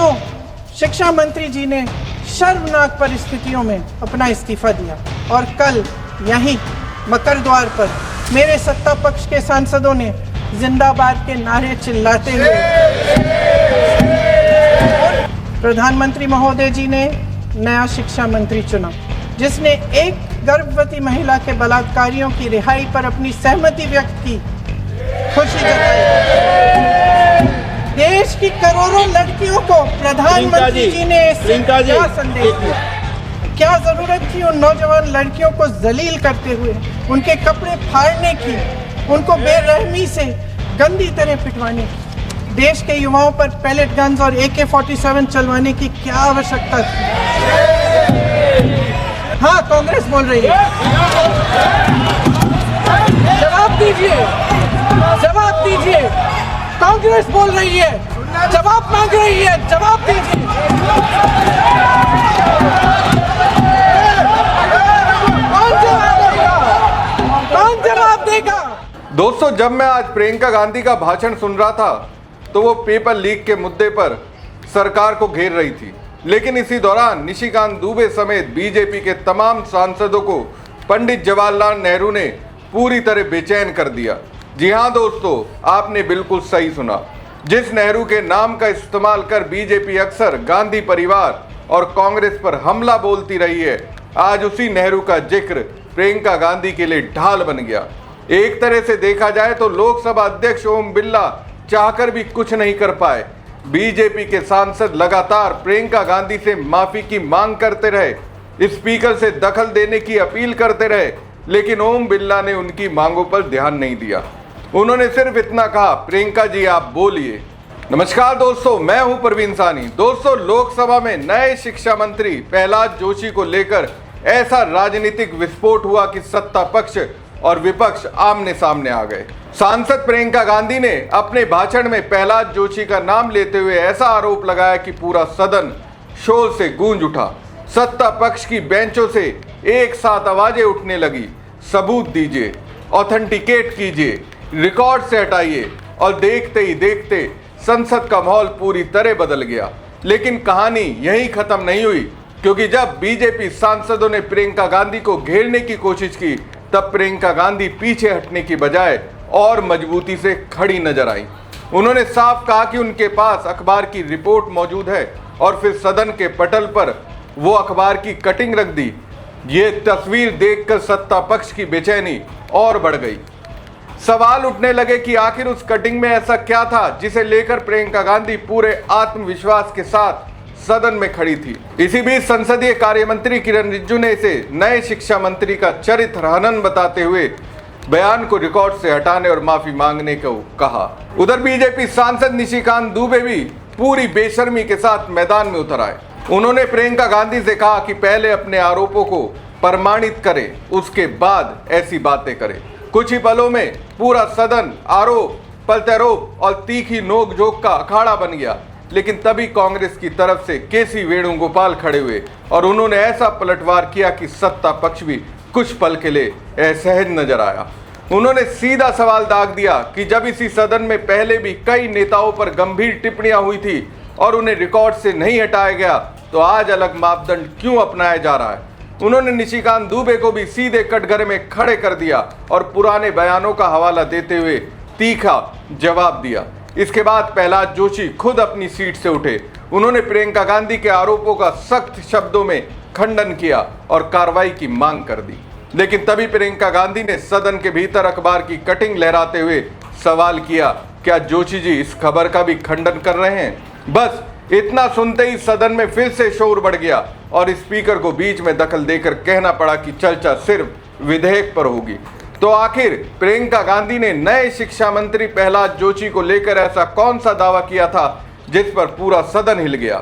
दोस्तों, शिक्षा मंत्री जी ने शर्मनाक परिस्थितियों में अपना इस्तीफा दिया और कल यहीं मकर द्वार पर मेरे सत्ता पक्ष के सांसदों ने जिंदाबाद के नारे चिल्लाते हुए प्रधानमंत्री महोदय जी ने नया शिक्षा मंत्री चुना, जिसने एक गर्भवती महिला के बलात्कारियों की रिहाई पर अपनी सहमति व्यक्त की, खुशी जताई। देश की करोड़ों लड़कियों को प्रधानमंत्री जी ने क्या संदेश दिया? क्या जरूरत थी उन नौजवान लड़कियों को जलील करते हुए उनके कपड़े फाड़ने की, उनको बेरहमी से गंदी तरह पिटवाने की? देश के युवाओं पर पैलेट गन्स और AK-47 चलवाने की क्या आवश्यकता थी? हाँ, कांग्रेस बोल रही है। जवाब दीजिए, जवाब दीजिए। कांग्रेस बोल रही है, जवाब मांग रही है, जवाब दीजिए। कौन जवाब देगा? दोस्तों, जब मैं आज प्रियंका गांधी का भाषण सुन रहा था तो वो पेपर लीक के मुद्दे पर सरकार को घेर रही थी, लेकिन इसी दौरान निशिकांत दुबे समेत बीजेपी के तमाम सांसदों को पंडित जवाहरलाल नेहरू ने पूरी तरह बेचैन कर दिया। जी हाँ दोस्तों, आपने बिल्कुल सही सुना। जिस नेहरू के नाम का इस्तेमाल कर बीजेपी अक्सर गांधी परिवार और कांग्रेस पर हमला बोलती रही है, आज उसी नेहरू का जिक्र प्रियंका गांधी के लिए ढाल बन गया। एक तरह से देखा जाए तो लोकसभा अध्यक्ष ओम बिरला चाहकर भी कुछ नहीं कर पाए। बीजेपी के सांसद लगातार प्रियंका गांधी से माफी की मांग करते रहे, स्पीकर से दखल देने की अपील करते रहे, लेकिन ओम बिरला ने उनकी मांगों पर ध्यान नहीं दिया। उन्होंने सिर्फ इतना कहा, प्रियंका जी आप बोलिए। नमस्कार दोस्तों, मैं हूं प्रवीण सानी। दोस्तों, लोकसभा में नए शिक्षा मंत्री प्रहलाद जोशी को लेकर ऐसा राजनीतिक विस्फोट हुआ कि सत्ता पक्ष और विपक्ष आमने सामने आ गए। सांसद प्रियंका गांधी ने अपने भाषण में प्रहलाद जोशी का नाम लेते हुए ऐसा आरोप लगाया कि पूरा सदन शोर से गूंज उठा। सत्ता पक्ष की बेंचों से एक साथ आवाजें उठने लगी, सबूत दीजिए, ऑथेंटिकेट कीजिए, रिकॉर्ड से हटाइए। और देखते ही देखते संसद का माहौल पूरी तरह बदल गया। लेकिन कहानी यहीं खत्म नहीं हुई, क्योंकि जब बीजेपी सांसदों ने प्रियंका गांधी को घेरने की कोशिश की, तब प्रियंका गांधी पीछे हटने की बजाय और मजबूती से खड़ी नजर आई। उन्होंने साफ कहा कि उनके पास अखबार की रिपोर्ट मौजूद है और फिर सदन के पटल पर वो अखबार की कटिंग रख दी। ये तस्वीर देखकर सत्ता पक्ष की बेचैनी और बढ़ गई। सवाल उठने लगे कि आखिर उस कटिंग में ऐसा क्या था जिसे लेकर प्रियंका गांधी पूरे आत्मविश्वास के साथ सदन में खड़ी थी। इसी बीच संसदीय कार्य मंत्री किरण रिजिजू ने इसे नए शिक्षा मंत्री का चरित्र हनन बताते हुए बयान को रिकॉर्ड से हटाने और माफी मांगने को कहा। उधर बीजेपी सांसद निशिकांत दुबे भी पूरी बेशर्मी के साथ मैदान में उतर आए। उन्होंने प्रियंका गांधी से कहा कि पहले अपने आरोपों को प्रमाणित करे, उसके बाद ऐसी बातें करे। कुछ ही पलों में पूरा सदन आरोप प्रत्यारोप और तीखी नोकझोंक का अखाड़ा बन गया। लेकिन तभी कांग्रेस की तरफ से केसी वेणुगोपाल खड़े हुए और उन्होंने ऐसा पलटवार किया कि सत्ता पक्ष भी कुछ पल के लिए असहज नजर आया। उन्होंने सीधा सवाल दाग दिया कि जब इसी सदन में पहले भी कई नेताओं पर गंभीर टिप्पणियां हुई थी और उन्हें रिकॉर्ड से नहीं हटाया गया, तो आज अलग मापदंड क्यों अपनाया जा रहा है। उन्होंने निशिकांत दुबे को भी सीधे कटघरे में खड़े कर दिया और पुराने बयानों का हवाला देते हुए तीखा जवाब दिया। इसके बाद प्रहलाद जोशी खुद अपनी सीट से उठे। उन्होंने प्रियंका गांधी के आरोपों का सख्त शब्दों में खंडन किया और कार्रवाई की मांग कर दी। लेकिन तभी प्रियंका गांधी ने सदन के भीतर अखबार की कटिंग लहराते हुए सवाल किया, क्या जोशी जी इस खबर का भी खंडन कर रहे हैं? बस इतना सुनते ही सदन में फिर से शोर बढ़ गया और स्पीकर को बीच में दखल देकर कहना पड़ा कि चर्चा सिर्फ विधेयक पर होगी। तो आखिर प्रियंका गांधी ने नए शिक्षा मंत्री प्रहलाद जोशी को लेकर ऐसा कौन सा दावा किया था जिस पर पूरा सदन हिल गया?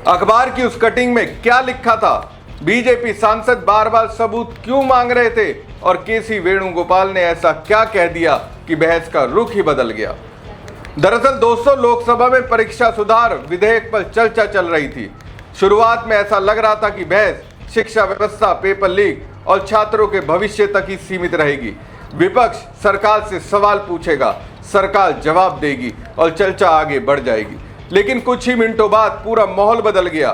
अखबार की उस कटिंग में क्या लिखा था? बीजेपी सांसद बार बार सबूत क्यों मांग रहे थे? और केसी वेणुगोपाल ने ऐसा क्या कह दिया कि बहस का रुख ही बदल गया? दरअसल दोस्तों, लोकसभा में परीक्षा सुधार विधेयक पर चर्चा चल रही थी। शुरुआत में ऐसा लग रहा था कि बहस शिक्षा व्यवस्था, पेपर लीक और छात्रों के भविष्य तक ही सीमित रहेगी। विपक्ष सरकार से सवाल पूछेगा, सरकार जवाब देगी और चर्चा आगे बढ़ जाएगी। लेकिन कुछ ही मिनटों बाद पूरा माहौल बदल गया।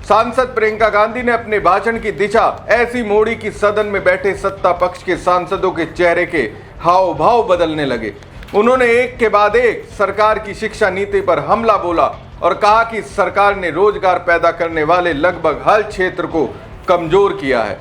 सांसद प्रियंका गांधी ने अपने भाषण की दिशा ऐसी मोड़ी कि सदन में बैठे सत्ता पक्ष के सांसदों के चेहरे के हाव भाव बदलने लगे। उन्होंने एक के बाद एक सरकार की शिक्षा नीति पर हमला बोला और कहा कि सरकार ने रोजगार पैदा करने वाले लगभग हर क्षेत्र को कमजोर किया है।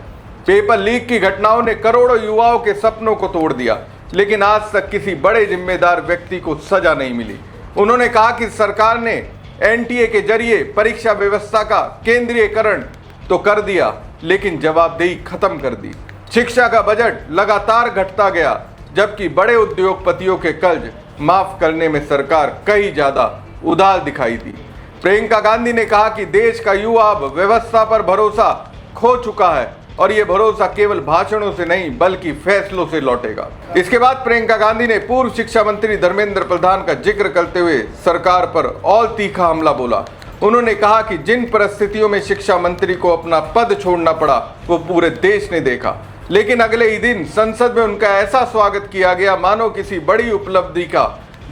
पेपर लीक की घटनाओं ने करोड़ों युवाओं के सपनों को तोड़ दिया, लेकिन आज तक किसी बड़े जिम्मेदार व्यक्ति को सजा नहीं मिली। उन्होंने कहा कि सरकार ने एनटीए के जरिए परीक्षा व्यवस्था का केंद्रीयकरण तो कर दिया, लेकिन जवाबदेही खत्म कर दी। शिक्षा का बजट लगातार घटता गया, जबकि बड़े उद्योगपतियों के कर्ज माफ करने में सरकार कहीं ज्यादा उदार दिखाई दी। प्रियंका गांधी ने कहा कि देश का युवा अब व्यवस्था पर भरोसा खो चुका है और ये भरोसा केवल भाषणों से नहीं बल्कि फैसलों से लौटेगा। इसके बाद प्रियंका गांधी ने पूर्व शिक्षा मंत्री धर्मेंद्र प्रधान का जिक्र करते हुए सरकार पर और तीखा हमला बोला। उन्होंने कहा कि जिन परिस्थितियों में शिक्षा मंत्री को अपना पद छोड़ना पड़ा वो पूरे देश ने देखा, लेकिन अगले ही दिन संसद में उनका ऐसा स्वागत किया गया मानो किसी बड़ी उपलब्धि का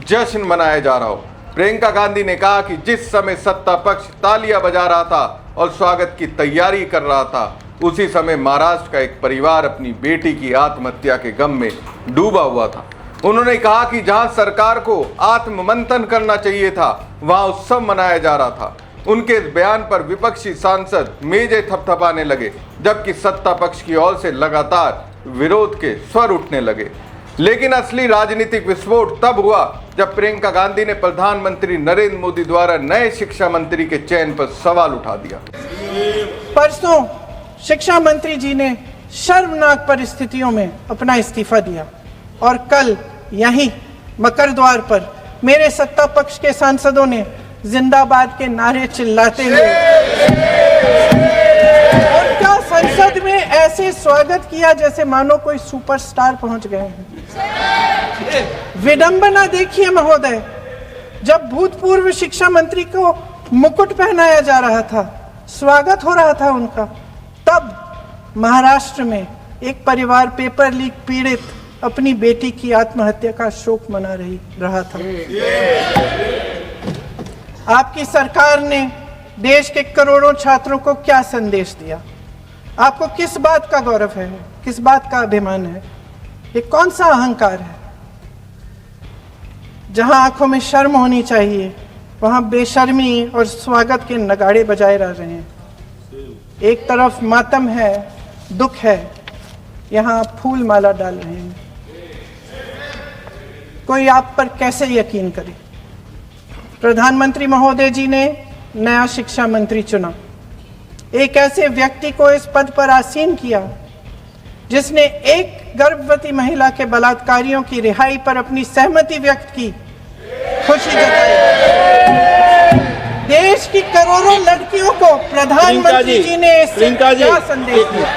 जश्न मनाया जा रहा हो। प्रियंका गांधी ने कहा कि जिस समय सत्ता पक्ष तालियां बजा रहा था और स्वागत की तैयारी कर रहा था, उसी समय महाराष्ट्र का एक परिवार अपनी बेटी की आत्महत्या के गम में डूबा हुआ था। उन्होंने कहा कि जहां सरकार को आत्ममंथन करना चाहिए था, वहां उत्सव मनाया जा रहा था। उनके इस बयान पर विपक्षी सांसद मेजें थपथपाने लगे, जबकि सत्ता पक्ष की ओर से लगातार विरोध के स्वर उठने लगे। लेकिन असली राजनीतिक विस्फोट तब हुआ जब प्रियंका गांधी ने प्रधानमंत्री नरेंद्र मोदी द्वारा नए शिक्षा मंत्री के चयन पर सवाल उठा दिया। परसों शिक्षा मंत्री जी ने शर्मनाक परिस्थितियों में अपना इस्तीफा दिया और कल यहीं मकर द्वार पर मेरे सत्ता पक्ष के सांसदों ने जिंदाबाद के नारे चिल्लाते हुए उनका संसद में ऐसे स्वागत किया जैसे मानो कोई सुपरस्टार पहुंच गए हैं। विडंबना देखिए महोदय, जब भूतपूर्व शिक्षा मंत्री को मुकुट पहनाया जा रहा था, स्वागत हो रहा था उनका, तब महाराष्ट्र में एक परिवार पेपर लीक पीड़ित अपनी बेटी की आत्महत्या का शोक मना रहा था। आपकी सरकार ने देश के करोड़ों छात्रों को क्या संदेश दिया? आपको किस बात का गौरव है, किस बात का अभिमान है? ये कौन सा अहंकार है? जहां आंखों में शर्म होनी चाहिए, वहां बेशर्मी और स्वागत के नगाड़े बजाए रह रहे हैं। एक तरफ मातम है, दुख है, यहाँ फूल माला डाल रहे हैं। कोई आप पर कैसे यकीन करे? प्रधानमंत्री महोदय जी ने नया शिक्षा मंत्री चुना, एक ऐसे व्यक्ति को इस पद पर आसीन किया जिसने एक गर्भवती महिला के बलात्कारियों की रिहाई पर अपनी सहमति व्यक्त की, खुशी जताई। देश की करोड़ों लड़कियों को प्रधानमंत्री जी ने क्या संदेश दिया?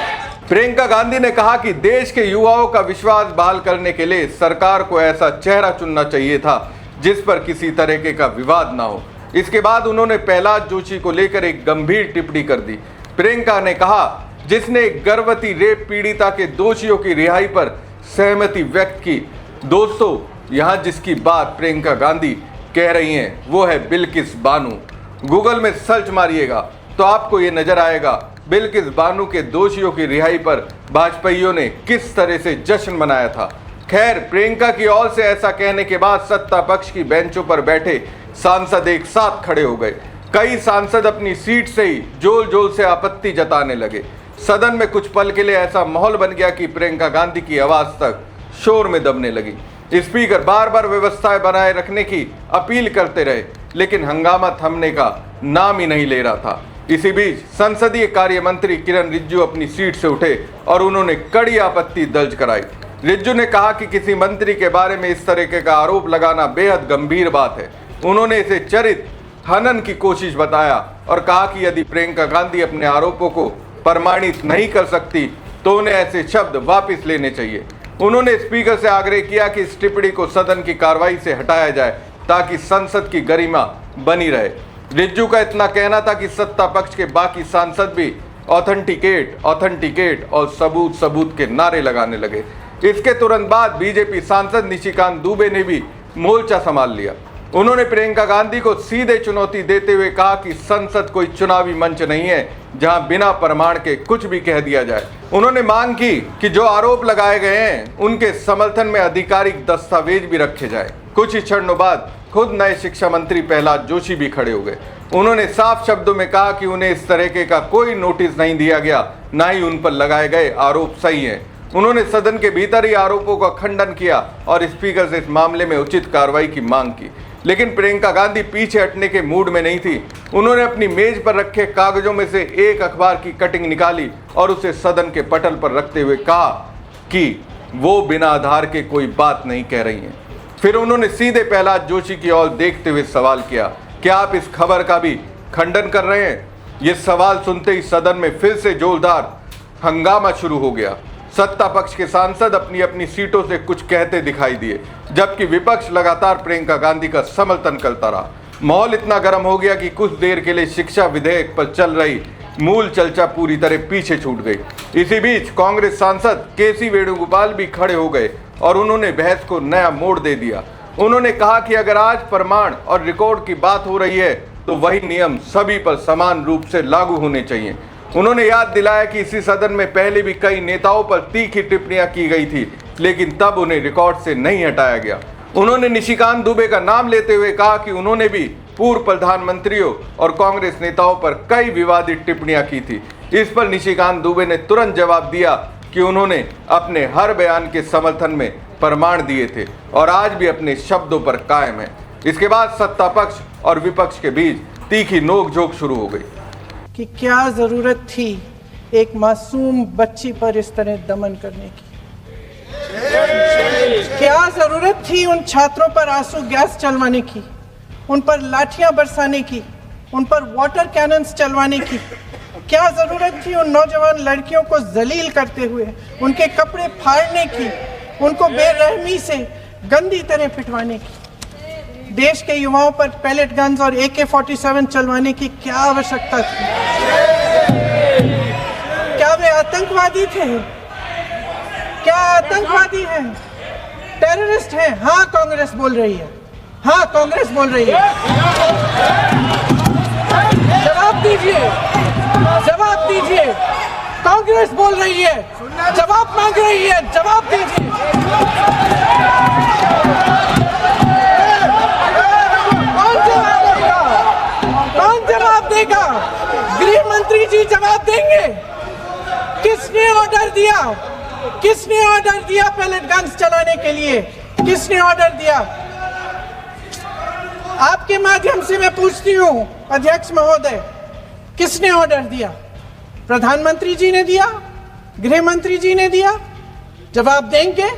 प्रियंका गांधी ने कहा कि देश के युवाओं का विश्वास बहाल करने के लिए सरकार को ऐसा चेहरा चुनना चाहिए था जिस पर किसी तरीके का विवाद ना हो। इसके बाद उन्होंने प्रहलाद जोशी को लेकर एक गंभीर टिप्पणी कर दी। प्रियंका ने कहा, जिसने एक गर्भवती रेप पीड़िता के दोषियों की रिहाई पर सहमति व्यक्त की। दोस्तों, यहाँ जिसकी बात प्रियंका गांधी कह रही हैं वो है बिल्किस बानो। गूगल में सर्च मारिएगा तो आपको ये नजर आएगा बिल्किस बानो के दोषियों की रिहाई पर भाजपाइयों ने किस तरह से जश्न मनाया था। खैर, प्रियंका की ओर से ऐसा कहने के बाद सत्ता पक्ष की बेंचों पर बैठे सांसद एक साथ खड़े हो गए। कई सांसद अपनी सीट से ही जोल जोल से आपत्ति जताने लगे। सदन में कुछ पल के लिए ऐसा माहौल बन गया कि प्रियंका गांधी की आवाज तक शोर में दबने लगी। स्पीकर बार बार व्यवस्थाएं बनाए रखने की अपील करते रहे, लेकिन हंगामा थमने का नाम ही नहीं ले रहा था। इसी बीच संसदीय कार्य मंत्री किरण रिजिजू अपनी सीट से उठे और उन्होंने कड़ी आपत्ति दर्ज कराई। रिजिजू ने कहा कि किसी मंत्री के बारे में इस तरह का आरोप लगाना बेहद गंभीर बात है। उन्होंने इसे चरित्र हनन की कोशिश बताया और कहा कि यदि प्रियंका गांधी अपने आरोपों को प्रमाणित नहीं कर सकती तो उन्हें ऐसे शब्द वापस लेने चाहिए। उन्होंने स्पीकर से आग्रह किया कि इस टिप्पणी को सदन की कार्रवाई से हटाया जाए ताकि संसद की गरिमा बनी रहे। रिजिजू का इतना कहना था कि सत्ता पक्ष के बाकी सांसद भी ऑथेंटिकेट और सबूत के नारे लगाने लगे। इसके तुरंत बाद बीजेपी सांसद निशिकांत दुबे ने भी मोर्चा संभाल लिया। उन्होंने प्रियंका गांधी को सीधे चुनौती देते हुए कहा कि संसद कोई चुनावी मंच नहीं है जहां बिना प्रमाण के कुछ भी कह दिया जाए। उन्होंने मांग की कि जो आरोप लगाए गए हैं उनके समर्थन में आधिकारिक दस्तावेज भी रखे जाए। कुछ ही क्षणों बाद खुद नए शिक्षा मंत्री प्रहलाद जोशी भी खड़े हो गए। उन्होंने साफ शब्दों में कहा कि उन्हें इस तरह का कोई नोटिस नहीं दिया गया, न ही उन पर लगाए गए आरोप सही हैं। उन्होंने सदन के भीतर ही आरोपों का खंडन किया और स्पीकर से इस मामले में उचित कार्रवाई की मांग की। लेकिन प्रियंका गांधी पीछे हटने के मूड में नहीं थी। उन्होंने अपनी मेज पर रखे कागजों में से एक अखबार की कटिंग निकाली और उसे सदन के पटल पर रखते हुए कहा कि वो बिना आधार के कोई बात नहीं कह रही हैं। फिर उन्होंने सीधे प्रहलाद जोशी की ओर देखते हुए सवाल किया, क्या आप इस खबर का भी खंडन कर रहे हैं? ये सवाल सुनते ही सदन में फिर से जोरदार हंगामा शुरू हो गया। सत्ता पक्ष के सांसद अपनी अपनी सीटों से कुछ कहते दिखाई दिए, जबकि विपक्ष लगातार प्रियंका गांधी का समर्थन करता रहा। माहौल इतना गर्म हो गया कि कुछ देर के लिए शिक्षा विधेयक पर चल रही मूल चर्चा पूरी तरह पीछे छूट गई। इसी बीच कांग्रेस सांसद केसी वेणुगोपाल भी खड़े हो गए और उन्होंने बहस को नया मोड़ दे दिया। उन्होंने कहा कि अगर आज प्रमाण और रिकॉर्ड की बात हो रही है तो वही नियम सभी पर समान रूप से लागू होने चाहिए। उन्होंने याद दिलाया कि इसी सदन में पहले भी कई नेताओं पर तीखी टिप्पणियां की गई थी, लेकिन तब उन्हें रिकॉर्ड से नहीं हटाया गया। उन्होंने निशिकांत दुबे का नाम लेते हुए कहा कि उन्होंने भी पूर्व प्रधानमंत्रियों और कांग्रेस नेताओं पर कई विवादित टिप्पणियां की थी। इस पर निशिकांत दुबे ने तुरंत जवाब दिया कि उन्होंने अपने हर बयान के समर्थन में प्रमाण दिए थे और आज भी अपने शब्दों पर कायम है। इसके बाद सत्ता पक्ष और विपक्ष के बीच तीखी नोकझोंक शुरू हो गई कि क्या जरूरत थी एक मासूम बच्ची पर इस तरह दमन करने की। क्या जरूरत थी उन छात्रों पर आंसू गैस चलवाने की, उन पर लाठियां बरसाने की, उन पर वाटर कैनन्स चलवाने की। क्या जरूरत थी उन नौजवान लड़कियों को जलील करते हुए उनके कपड़े फाड़ने की, उनको बेरहमी से गंदी तरह पिटवाने की। देश के युवाओं पर पैलेट गन्स और AK-47 चलवाने की क्या आवश्यकता थी? क्या वे आतंकवादी थे? क्या आतंकवादी हैं? टेररिस्ट हैं? हाँ, कांग्रेस बोल रही है। हाँ, कांग्रेस बोल रही है। जवाब दीजिए, जवाब दीजिए। कांग्रेस बोल रही है, जवाब मांग रही है, जवाब दीजिए। कौन जवाब देगा? गृह मंत्री जी जवाब देंगे। किसने ऑर्डर दिया? किसने ऑर्डर दिया पैलेट गन्स चलाने के लिए? किसने ऑर्डर दिया? आपके माध्यम से मैं पूछती हूँ अध्यक्ष महोदय, किसने ऑर्डर दिया? प्रधानमंत्री जी ने दिया? गृह मंत्री जी ने दिया? जवाब देंगे?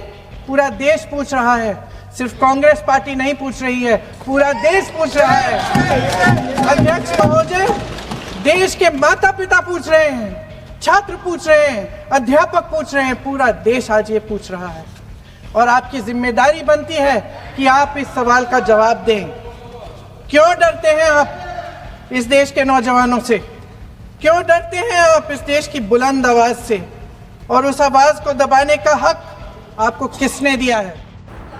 पूरा देश पूछ रहा है, सिर्फ कांग्रेस पार्टी नहीं पूछ रही है, पूरा देश पूछ रहा है। अध्यक्ष महोदय, देश के माता पिता पूछ रहे हैं, छात्र पूछ रहे हैं, अध्यापक पूछ रहे हैं, पूरा देश आज ये पूछ रहा है। और आपकी जिम्मेदारी बनती है कि आप इस सवाल का जवाब दें। क्यों डरते हैं आप इस देश के नौजवानों से? क्यों डरते हैं आप इस देश की बुलंद आवाज से? और उस आवाज को दबाने का हक आपको किसने दिया है?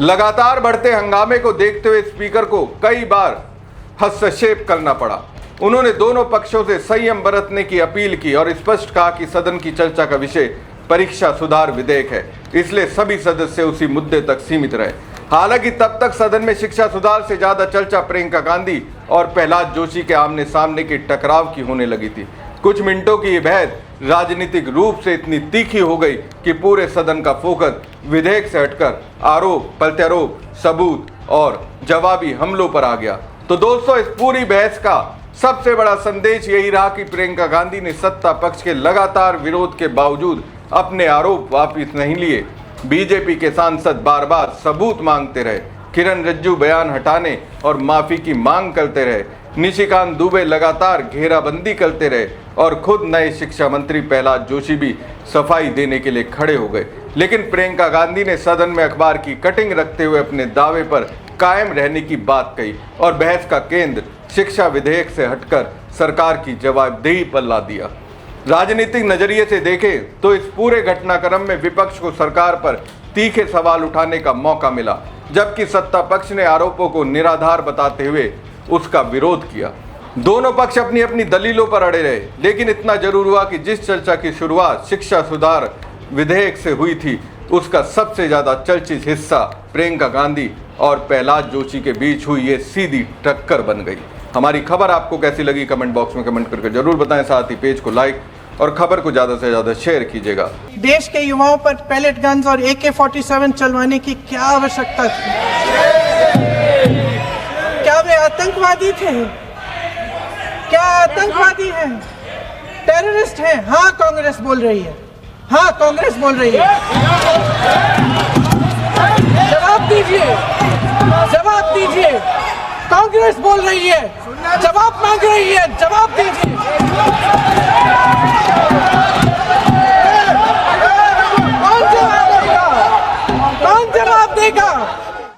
लगातार बढ़ते हंगामे को देखते हुए स्पीकर को कई बार हस्तक्षेप करना पड़ा। उन्होंने दोनों पक्षों से संयम बरतने की अपील की और स्पष्ट कहा कि सदन की चर्चा का विषय परीक्षा सुधार विधेयक है, इसलिए सभी सदस्य उसी मुद्दे तक सीमित रहे। हालांकि तब तक सदन में शिक्षा सुधार से ज्यादा चर्चा प्रियंका गांधी और प्रहलाद जोशी के आमने सामने के टकराव की होने लगी थी। कुछ मिनटों की ये बहस राजनीतिक रूप से इतनी तीखी हो गई कि पूरे सदन का फोकस विधेयक से हटकर आरोप, प्रत्यारोप, सबूत और जवाबी हमलों पर आ गया। तो दोस्तों, इस पूरी बहस का सबसे बड़ा संदेश यही रहा कि प्रियंका गांधी ने सत्ता पक्ष के लगातार विरोध के बावजूद अपने आरोप वापस नहीं लिए। बीजेपी के सांसद बार बार सबूत मांगते रहे, किरण रिज्जू बयान हटाने और माफी की मांग करते रहे, निशिकांत दुबे लगातार घेराबंदी करते रहे और खुद नए शिक्षा मंत्री प्रहलाद जोशी भी सफाई देने के लिए खड़े हो गए। लेकिन प्रियंका गांधी ने सदन में अखबार की कटिंग रखते हुए अपने दावे पर कायम रहने की बात कही और बहस का केंद्र शिक्षा विधेयक से हटकर सरकार की जवाबदेही पर ला दिया। राजनीतिक नजरिए से देखें तो इस पूरे घटनाक्रम में विपक्ष को सरकार पर तीखे सवाल उठाने का मौका मिला, जबकि सत्ता पक्ष ने आरोपों को निराधार बताते हुए उसका विरोध किया। दोनों पक्ष अपनी अपनी दलीलों पर अड़े रहे, लेकिन इतना जरूर हुआ कि जिस चर्चा की शुरुआत शिक्षा सुधार विधेयक से हुई थी, उसका सबसे ज्यादा चर्चित हिस्सा प्रियंका गांधी और प्रहलाद जोशी के बीच हुई ये सीधी टक्कर बन गई। हमारी खबर आपको कैसी लगी कमेंट बॉक्स में कमेंट करके जरूर बताएं। साथ ही पेज को लाइक और खबर को ज्यादा से ज्यादा शेयर कीजिएगा। देश के युवाओं पर पैलेट गन्स और AK-47 चलवाने की क्या आवश्यकता थी? क्या वे आतंकवादी थे? क्या आतंकवादी हैं? टेररिस्ट हैं? हाँ, कांग्रेस बोल रही है। हाँ, कांग्रेस बोल रही है। जवाब दीजिए, जवाब दीजिए। कांग्रेस बोल रही है, जवाब मांग रही है, जवाब दीजिए।